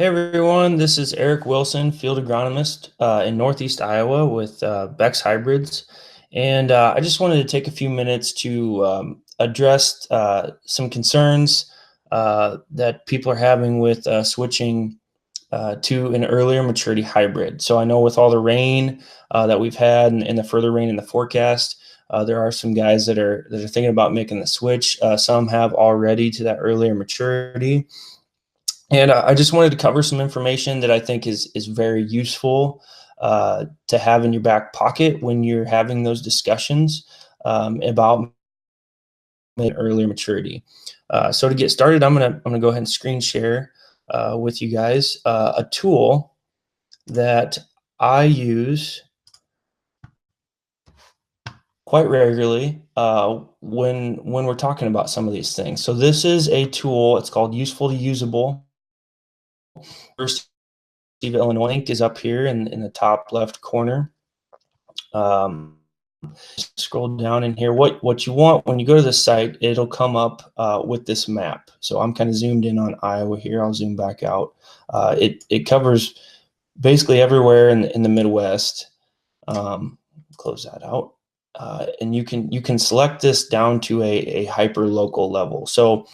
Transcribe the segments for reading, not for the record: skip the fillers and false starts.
Hey everyone, this is Eric Wilson, field agronomist in Northeast Iowa with Beck's Hybrids. And I just wanted to take a few minutes to address some concerns that people are having with switching to an earlier maturity hybrid. So I know with all the rain that we've had and the further rain in the forecast, there are some guys that are thinking about making the switch. Some have already to that earlier maturity. And I just wanted to cover some information that I think is very useful to have in your back pocket when you're having those discussions about earlier maturity. So to get started, I'm gonna go ahead and screen share with you guys a tool that I use quite regularly when we're talking about some of these things. So this is a tool. It's called Useful to Usable. First, Illinois link is up here in the top left corner. Scroll down in here. What you want when you go to the site, it'll come up with this map. So I'm kind of zoomed in on Iowa here. I'll zoom back out. It covers basically everywhere in the Midwest. Close that out. And you can select this down to a hyper local level. So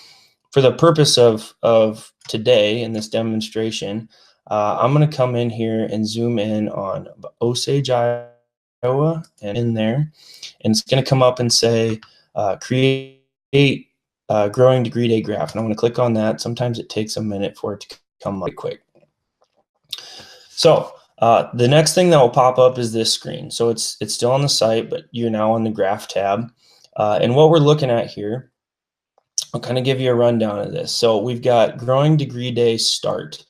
for the purpose of today in this demonstration, I'm going to come in here and zoom in on Osage, Iowa, and in there, and it's going to come up and say create growing degree day graph, and I'm going to click on that. Sometimes it takes a minute for it to come up quick. So the next thing that will pop up is this screen. So it's still on the site, but you're now on the graph tab, and what we're looking at here, I'll kind of give you a rundown of this. So we've got growing degree day start.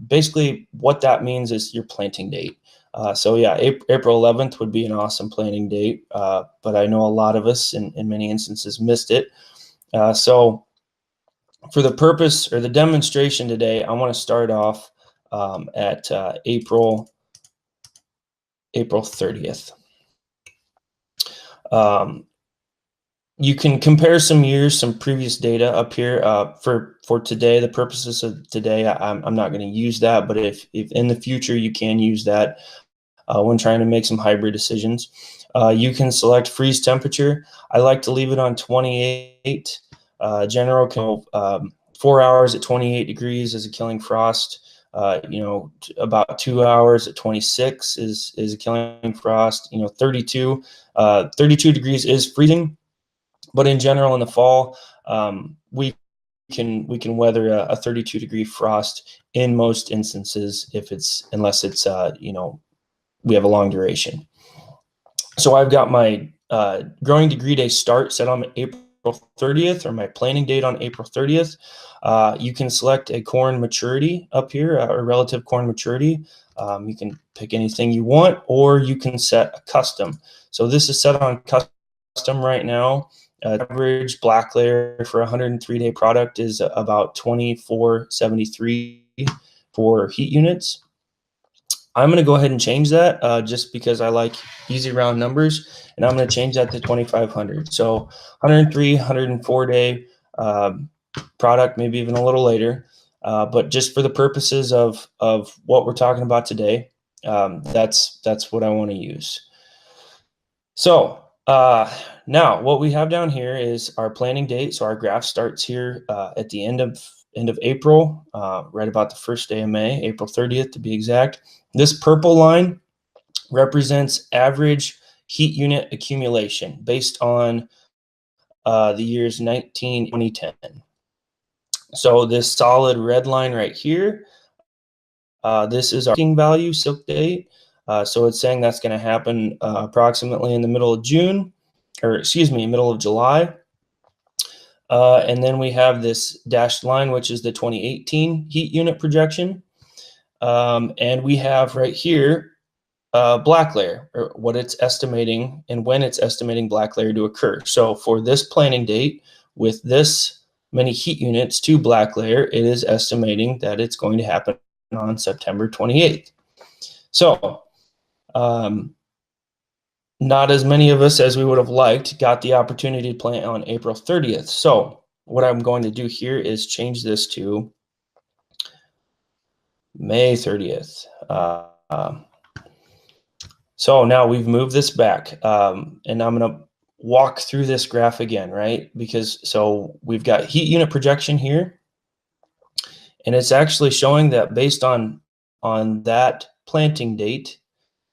Basically what that means is your planting date. So yeah, April 11th would be an awesome planting date, but I know a lot of us in many instances missed it. So for the purpose or the demonstration today, I want to start off at April 30th. You can compare some years, some previous data up here for today. The purposes of today, I'm not going to use that, but if in the future you can use that when trying to make some hybrid decisions. You can select freeze temperature. I like to leave it on 28. General, 4 hours at 28 degrees is a killing frost. About 2 hours at 26 is a killing frost. 32 degrees is freezing. But in general, in the fall, we can weather a 32 degree frost in most instances unless it's we have a long duration. So I've got my growing degree day start set on April 30th, or my planting date on April 30th. You can select a corn maturity up here, or relative corn maturity. You can pick anything you want, or you can set a custom. So this is set on custom right now. Average black layer for a 103-day product is about 2473 for heat units. I'm going to go ahead and change that just because I like easy round numbers, and I'm going to change that to 2500. So 103, 104-day product, maybe even a little later, but just for the purposes of what we're talking about today, that's what I want to use. So now what we have down here is our planting date. So our graph starts here at the end of April, right about the first day of May, April 30th to be exact. This purple line represents average heat unit accumulation based on the years 2010. So this solid red line right here, this is our value, silk date. So it's saying that's going to happen approximately in the middle of June, or excuse me, middle of July. And then we have this dashed line, which is the 2018 heat unit projection. And we have right here black layer, or what it's estimating and when it's estimating black layer to occur. So for this planting date with this many heat units to black layer, it is estimating that it's going to happen on September 28th. So not as many of us as we would have liked got the opportunity to plant on April 30th. So what I'm going to do here is change this to May 30th. So now we've moved this back, and I'm going to walk through this graph again, right? Because so we've got heat unit projection here, and it's actually showing that based on that planting date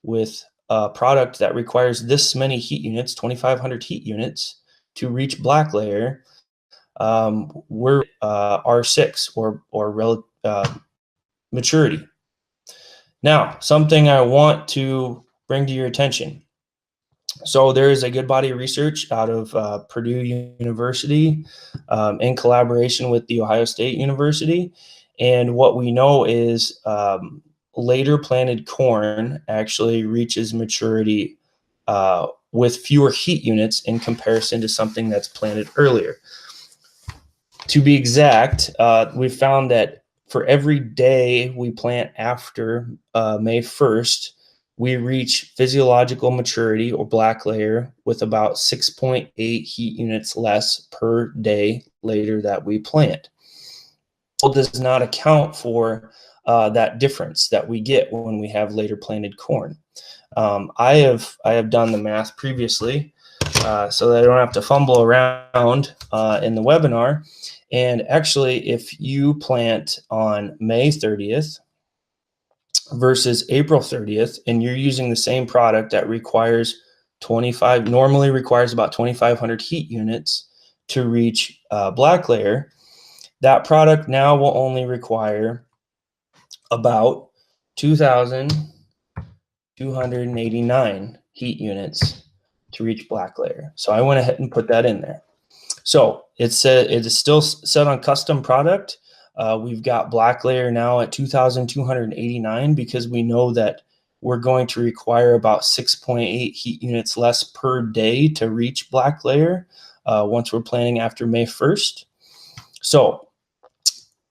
with a product that requires this many heat units, 2,500 heat units to reach black layer, we're R6 or maturity. Now, something I want to bring to your attention. So there is a good body of research out of Purdue University in collaboration with the Ohio State University. And what we know is later planted corn actually reaches maturity with fewer heat units in comparison to something that's planted earlier. To be exact, we found that for every day we plant after May 1st, we reach physiological maturity or black layer with about 6.8 heat units less per day later that we plant. It does not account for that difference that we get when we have later planted corn. I have done the math previously so that I don't have to fumble around in the webinar. And actually, if you plant on May 30th versus April 30th, and you're using the same product that normally requires about 2,500 heat units to reach black layer, that product now will only require about 2,289 heat units to reach black layer. So I went ahead and put that in there. So it is still set on custom product. We've got black layer now at 2,289 because we know that we're going to require about 6.8 heat units less per day to reach black layer once we're planting after May 1st. So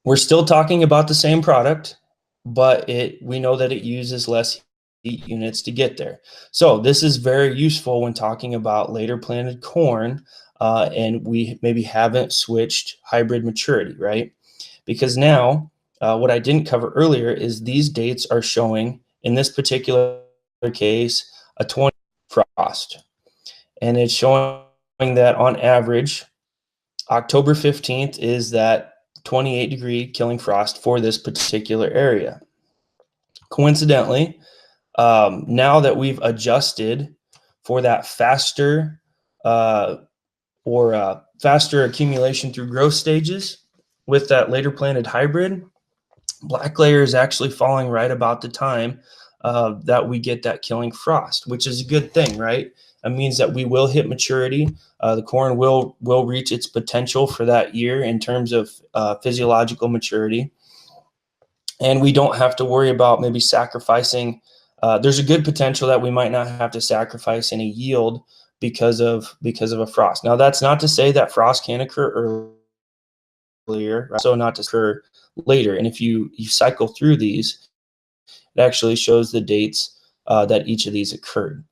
we're still talking about the same product, but we know that it uses less heat units to get there. So this is very useful when talking about later planted corn and we maybe haven't switched hybrid maturity, right? Because now what I didn't cover earlier is these dates are showing, in this particular case, a 20 frost. And it's showing that on average, October 15th is that 28-degree killing frost for this particular area. Coincidentally, now that we've adjusted for that faster faster accumulation through growth stages with that later planted hybrid, black layer is actually falling right about the time that we get that killing frost, which is a good thing, right? It means that we will hit maturity. The corn will reach its potential for that year in terms of physiological maturity. And we don't have to worry about maybe sacrificing. There's a good potential that we might not have to sacrifice any yield because of a frost. Now, that's not to say that frost can occur earlier, right? So not to occur later. And if you cycle through these, it actually shows the dates that each of these occurred.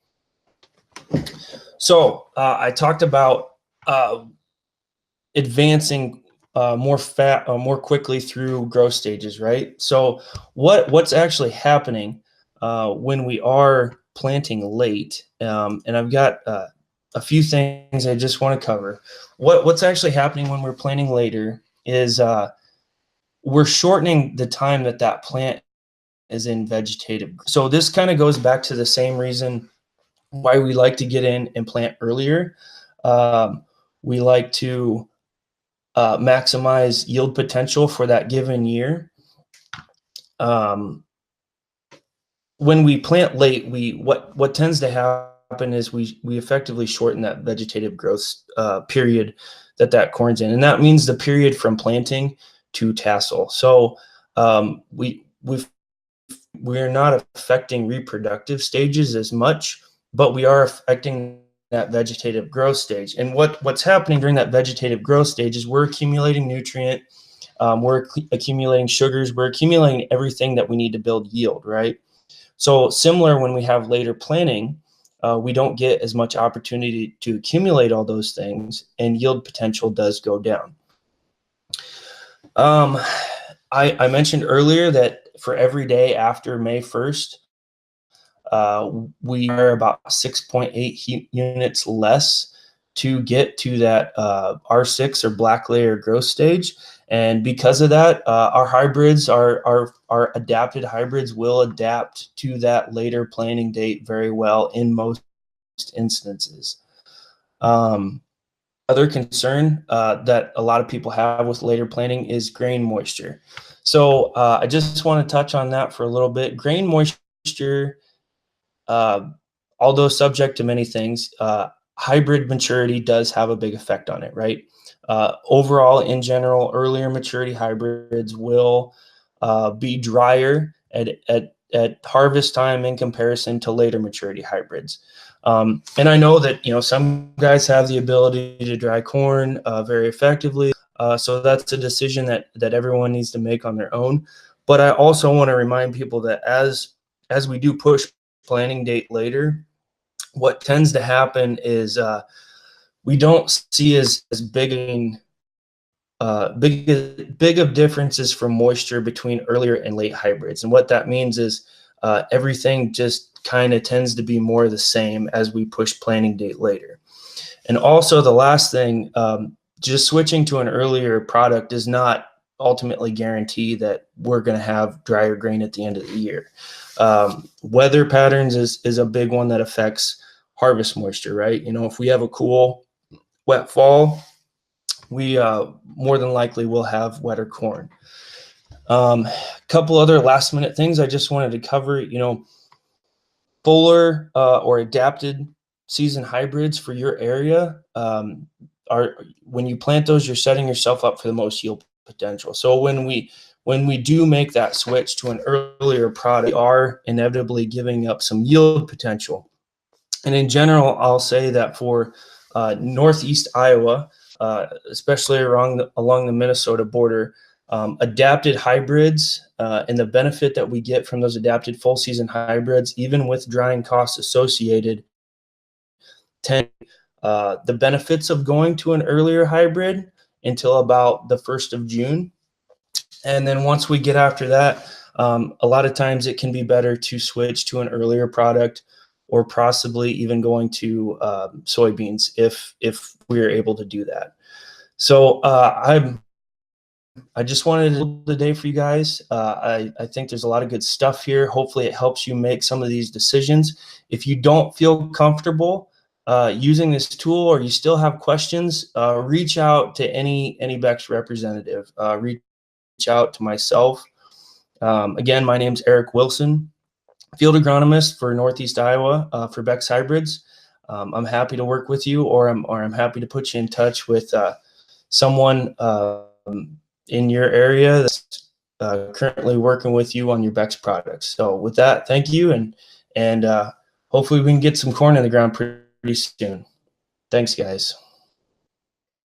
So I talked about advancing more quickly through growth stages, right? So what's actually happening when we are planting late? And I've got a few things I just want to cover. What's actually happening when we're planting later is we're shortening the time that plant is in vegetative. So this kind of goes back to the same reason why we like to get in and plant earlier. We like to maximize yield potential for that given year. When we plant late, what tends to happen is we effectively shorten that vegetative growth period that corn's in, and that means the period from planting to tassel. So we're not affecting reproductive stages as much, but we are affecting that vegetative growth stage. And what's happening during that vegetative growth stage is we're accumulating nutrient, we're accumulating sugars, we're accumulating everything that we need to build yield, right? So similar when we have later planting, we don't get as much opportunity to accumulate all those things, and yield potential does go down. I mentioned earlier that for every day after May 1st, we are about 6.8 units less to get to that R6 or black layer growth stage. And because of that, our hybrids, our adapted hybrids will adapt to that later planting date very well in most instances. Other concern that a lot of people have with later planting is grain moisture. So I just want to touch on that for a little bit. Grain moisture, although subject to many things, hybrid maturity does have a big effect on it, right? Overall, in general, earlier maturity hybrids will be drier at harvest time in comparison to later maturity hybrids. And I know that, some guys have the ability to dry corn very effectively. So that's a decision that everyone needs to make on their own. But I also want to remind people that as we do push planting date later, what tends to happen is we don't see as big of differences from moisture between earlier and late hybrids. And what that means is everything just kind of tends to be more the same as we push planting date later. And also the last thing, just switching to an earlier product does not ultimately guarantee that we're going to have drier grain at the end of the year. Weather patterns is a big one that affects harvest moisture, right? If we have a cool, wet fall, we more than likely will have wetter corn. Couple other last minute things I just wanted to cover, fuller or adapted season hybrids for your area are, when you plant those, you're setting yourself up for the most yield potential. So when we do make that switch to an earlier product, we are inevitably giving up some yield potential. And in general, I'll say that for Northeast Iowa, especially along the Minnesota border, adapted hybrids and the benefit that we get from those adapted full season hybrids, even with drying costs associated, the benefits of going to an earlier hybrid until about the 1st of June. And then once we get after that, a lot of times it can be better to switch to an earlier product, or possibly even going to soybeans if we're able to do that. So I just wanted to do the day for you guys. I think there's a lot of good stuff here. Hopefully it helps you make some of these decisions. If you don't feel comfortable using this tool, or you still have questions, reach out to any Beck's representative. Reach out to myself. Again, my name's Eric Wilson, field agronomist for Northeast Iowa for Beck's Hybrids. I'm happy to work with you, or I'm happy to put you in touch with someone in your area that's currently working with you on your Beck's products. So with that, thank you, and hopefully we can get some corn in the ground pretty soon. Thanks, guys.